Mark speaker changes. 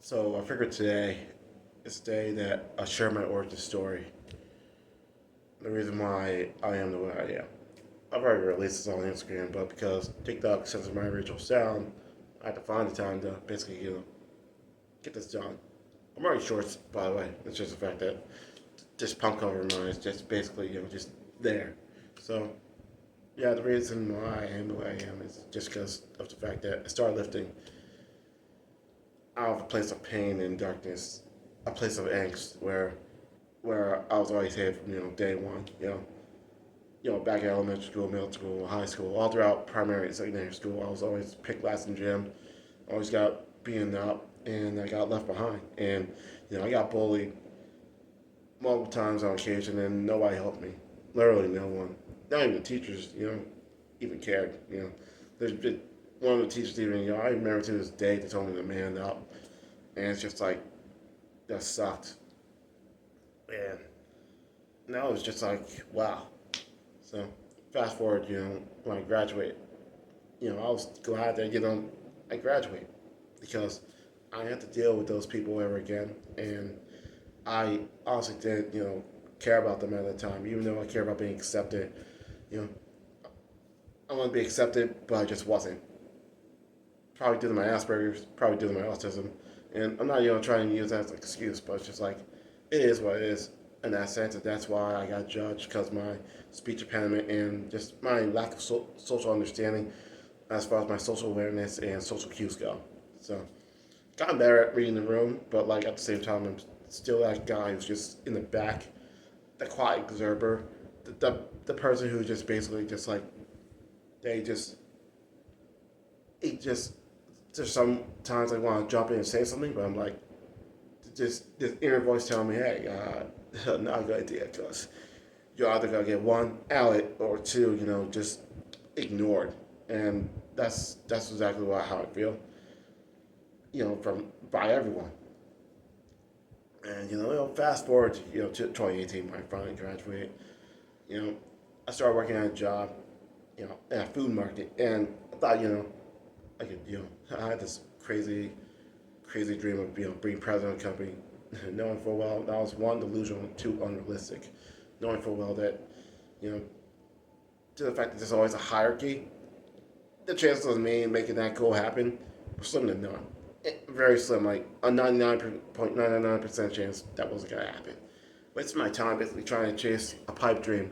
Speaker 1: So I figured today is the day that I share my origin story. The reason why I am the way I am. I've already released this on Instagram, but because TikTok censors my original sound, I had to find the time to basically, get this done. I'm already shorts, by the way. It's just the fact that this pump cover of mine is just basically, just there. So, yeah, the reason why I am the way I am is just because of the fact that I started lifting out of a place of pain and darkness, a place of angst where I was always headed from day one. Back at elementary school, middle school, high school, all throughout primary and secondary school, I was always picked last in gym. Always got beaten up, and I got left behind. And I got bullied multiple times on occasion, and nobody helped me. Literally, no one. Not even the teachers. Even cared. There's been one of the teachers even. I remember to this day they told me to man up, and it's just like that sucked. And now it's just like wow. So fast forward, when I graduated, I was glad that I graduated because I didn't have to deal with those people ever again, and I honestly didn't, care about them at the time, even though I care about being accepted. You know, I want to be accepted, but I just wasn't. Probably due to my Asperger's, probably due to my autism, and I'm not, trying to use that as an excuse, but it's just like it is what it is in that sense, and that's why I got judged because my speech impediment and just my lack of social understanding as far as my social awareness and social cues go. So, gotten better at reading the room, but like at the same time, I'm still that guy who's just in the back, the quiet observer, the person who just basically just like they just it just there's sometimes I want to jump in and say something, but I'm like just this inner voice telling me, hey, not a good idea, because you're either gonna get one out or two, just ignored, and that's exactly how I feel, from by everyone. And fast forward to to 2018 when I finally graduated. You know, I started working at a job, at a food market, and I thought I could I had this crazy dream of being president of the company, knowing full well that was one delusional and two unrealistic, knowing full well that you know to the fact that there's always a hierarchy, the chances of me making that goal happen were slim to none. Very slim, like a 99.999% chance that wasn't gonna happen. Wasted my time basically trying to chase a pipe dream